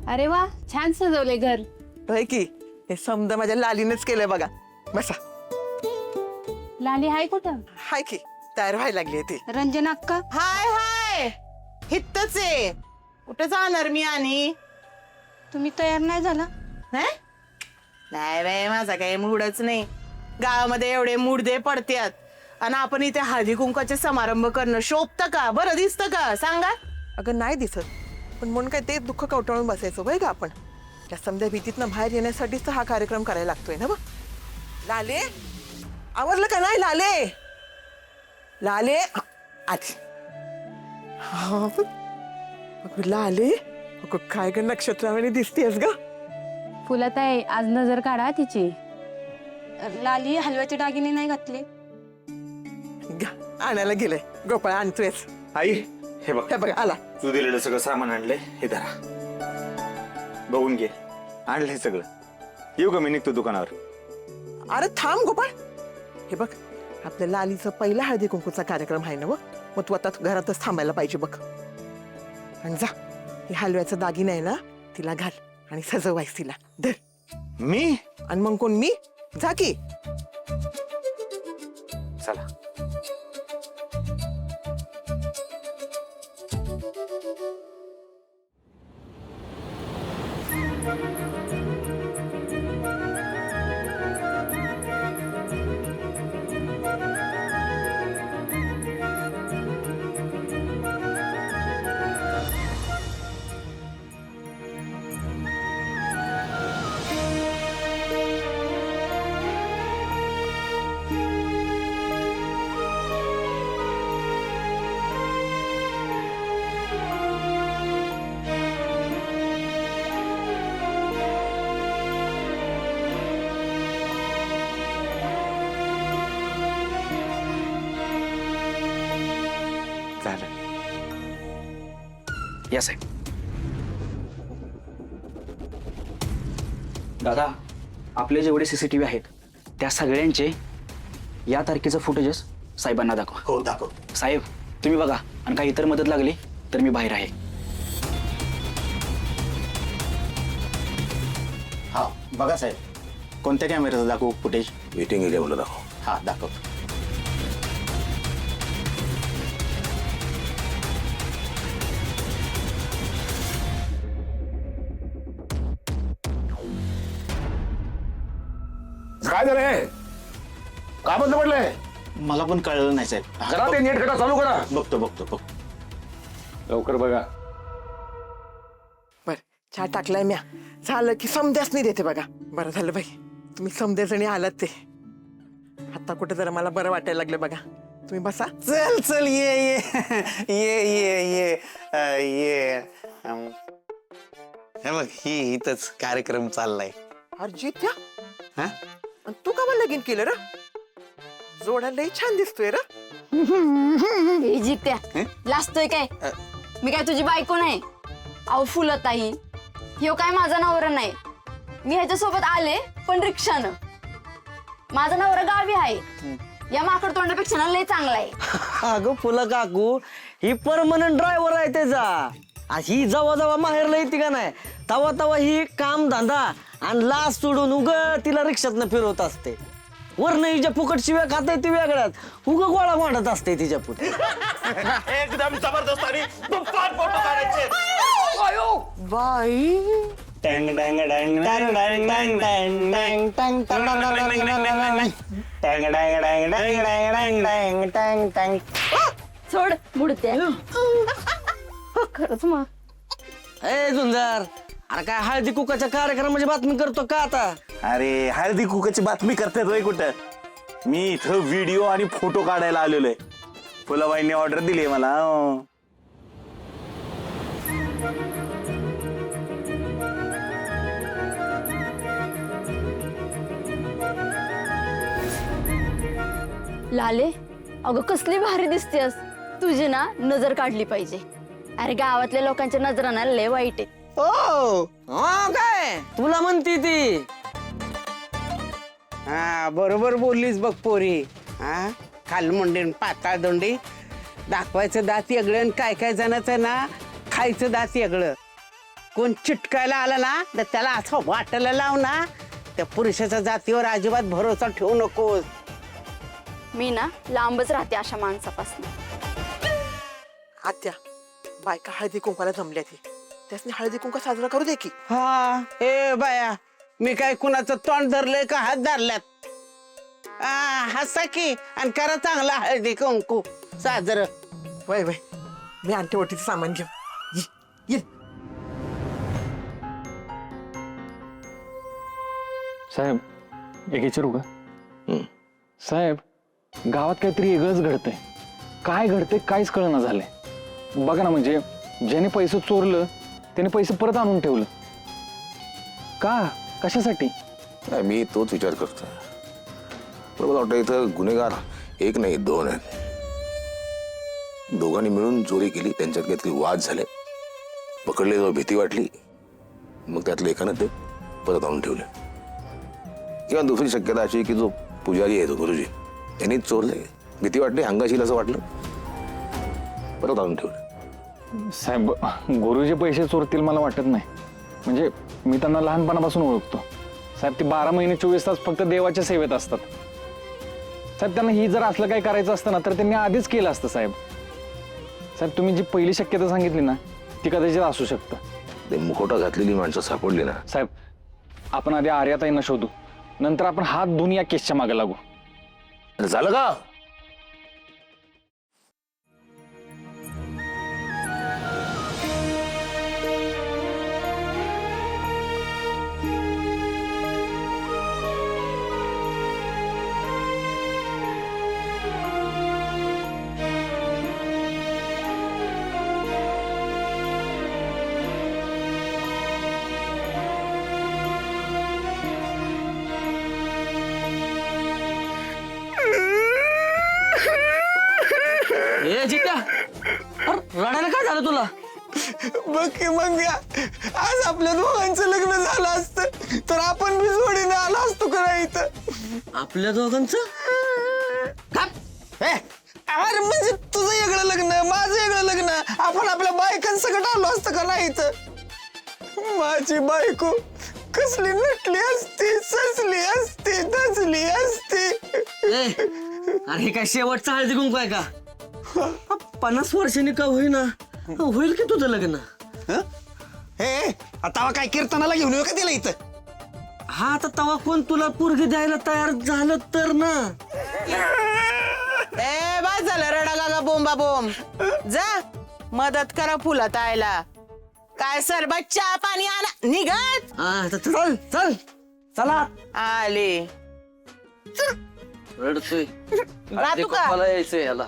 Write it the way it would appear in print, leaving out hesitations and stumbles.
अरे वा, छान सजवले घर. होय की हे समजा माझ्या लालीनेच केलंय बघा. बसा. लाली हाय कुठं? हाय की तयार व्हायला लागली ती. रंजना अक्का. हाय हाय हितच आहे. कुठे जाणार मी आणि तुम्ही तयार नाही झाला? हं? नाही बाई माझा काही मूडच नाही. गावामध्ये एवढे मुडदे पडत्यात आणि आपण इथे हळदी कुंकाचे समारंभ करणं शोभतं का? बरं दिसतं का सांगा? अगं नाही दिसत, पण म्हणून काय ते दुःख कवटाळून बसायचं वय का आपण. त्या समजा भीतीतनं बाहेर येण्यासाठीच तर हा कार्यक्रम करायला लागतोय ना. बघ लाले, आवरलं का नाही लाले? लाले आधी लाले, अगं काय ग नक्षत्रावाणी दिसतेस ग. फुलताई, आज नजर काढा तिची. लाली हलव्याचे दागिने नाही घातले? आणायला गेले. गोपाळ आणतोयस. आई हे बघ, हे बघ आला. तू दिलेलं सगळं सामान आणलंय, हे धरा, बघून घे. आणलंय सगळं. येऊ का मी निघतो दुकानावर? अरे थांब गोपाळ. हे बघ आपल्या लालीचं पहिला हळदी कुंकूचा कार्यक्रम आहे ना. मग तू आता घरातच थांबायला पाहिजे बघ. आणि जा, हे हलव्याचं दागिनं आहे ना तिला घाल आणि सजवायस तिला. धर. मी? आणि मग कोण मी? जा की. चला. झालं. या साहेब. दादा, आपले जेवढे सीसीटीव्ही आहेत त्या सगळ्यांचे या तारखेचं फुटेजेस साहेबांना दाखवा. हो दाखव. साहेब तुम्ही बघा, आणि काही इतर मदत लागली तर मी बाहेर आहे. हा बघा साहेब, कोणत्या कॅमेऱ्याचं दाखवू फुटेज? मीटिंग एरियावर दाखव. हा दाखवतो. काय झालंय? का बंद पडलंय? मला पण कळलं नाही साहेब. करा ते नीट करा, चालू करा. बघतो. लवकर बघा. बर चहा टाकलाय म्या. झालं की समद्याच नाही देते बघा. बरं झालं बाई तुम्ही समद्याजणी आलात ते. आता कुठे जरा मला बरं वाटायला लागलं बघा. तुम्ही बसा. चल चल ये ये ये ये ये हे बघ, ही इथंच कार्यक्रम चाललाय. अर्जित या. हा? आणि तू का मला लगीन केलं र? जोडा लई छान दिसतोय र. जित्या लाजतोय काय? मी काय तुझी बायको नाही? अहो फुलताई, ह्यो काय माझा नवरा नाही. मी ह्याच्यासोबत आले पण रिक्षानं. माझा नवरा गावी आहे. या माकड तोंडापेक्षा ना लय चांगला आहे. अगं फुलं काकू, ही परमनंट ड्रायव्हर आहे त्याचा. ही जवा जवा माहेरला येते का नाही तवा तवा ही काम धंदा आणि लाच सोडून उग तिला रिक्षातनं फिरवत असते. वरनं हिच्या फुकट शिव्या खाते ती वेगळ्यात, उग गोळा मांडत असते तिच्या पुढे. एकदम जबरदस्त आणि तुफान फोटो काढायचे. बाई टँग टँग टँग टँग टँग टँग टँग टँग टँग टँग टँग टँग टँग टँग. सोड मुडत्या. खरंच मग ए सुंदर, अरे काय हळदी कुकाच्या कार्यक्रमाची बातमी करतो का आता? अरे हळदी कुकाची बातमी करतात होय कुठं? मी इथं व्हिडिओ आणि फोटो काढायला आलेलोय. फुलाबाईंनी ऑर्डर दिली मला. लाले, अगं कसली भारी दिसतेस. तुझी ना नजर काढली पाहिजे. अरे गावातल्या लोकांच्या नजरांना लय वाईट आहे. ओ काय तुला म्हणती ती? हा बरोबर बोललीस बघ पोरी. हा खालमुंडी पाताळ दोंडी दाखवायचं दात वेगळं आणि काय काय जणांचं ना खायचं दात वेगळं. कोण चिटकायला आला ना तर त्याला असं वाटायला लाव ना, त्या पुरुषाच्या जातीवर अजिबात भरोसा ठेवू नकोस. मी ना लांबच राहते अशा माणसापासून. आत्या बायका हळदी कुंकाला जमल्या ती त्यासनी हळदी कुंका साजरा करू दे की. हा ए बाया, मी काय कुणाचं तोंड धरलंय का हात धरल्यात? हसा की आणि करा चांगला हळदी कुंकू साजरं. वय वय मी आणते ओटीचं सामान घेऊन. ये साहेब एक विचारू का? साहेब गावात काहीतरी वेगळंच घडतंय. काय घडतंय काहीच कळना झालंय. बघा ना, म्हणजे ज्याने पैसे चोरलं त्याने पैसे परत आणून ठेवलं. का? कशासाठी? नाही, मी तोच विचार करतोय. मला वाटतं इथं गुन्हेगार एक नाही 2 आहेत. दोघांनी मिळून चोरी केली, त्यांच्यात काहीतरी वाद झाले, पकडले जाऊ भीती वाटली, मग त्यातलं एकानं ते परत आणून ठेवले. किंवा दुसरी शक्यता अशी की जो पुजारी आहे तो गुरुजी त्यांनीच चोरले, भीती वाटली, हंगाशील असं वाटलं, परत आणून ठेवले. साहेब गुरुजी पैसे चोरतील मला वाटत नाही. म्हणजे मी त्यांना लहानपणापासून ओळखतो. साहेब ते 12 महिने 24 तास फक्त देवाच्या सेवेत असतात. साहेब त्यांना ही जर असलं काही करायचं असतं ना तर त्यांनी आधीच केलं असतं. साहेब तुम्ही जी पहिली शक्यता सांगितली ना ती कदाचित असू शकतं. ते मुखोटा घातलेली माणसं सापडली ना. साहेब आपण आधी आर्याताईंना शोधू, नंतर आपण हात धुवून या केसच्या मागे लागू. झालं का? ए जित्या, अरे रडायला काय झालं तुला? बघ की मग आज आपल्या दोघांचं लग्न झालं असतं तर आपण बी जोडीने आलो असतो का नाही इथं. आपल्या दोघांचं? अरे म्हणजे तुझं वेगळं लग्न माझं वेगळं लग्न, आपण आपल्या बायकांसकट आलो असतं का नाही इथं. माझी बायको कसली नटली असती, सजली असती, दजली असती. ए, अरे हे काय शेवटचा हळदी कुंकू आहे का? 50 वर्षांनी का होईना होईल की तुझं लग्न. हे आता काय कीर्तनाला घेऊन येऊ का तिला इथं? हा आता तवा कोण तुला पोरगी द्यायला तयार झालं तर ना. ए बस झालं रडा गागा बोंबा बोंब. जा मदत करा फुलात आयला. काय सरबत चहा पाणी आणा निघत. हा आता चल चल चला. आले रडतोय राहतो का? मला यायचंय याला.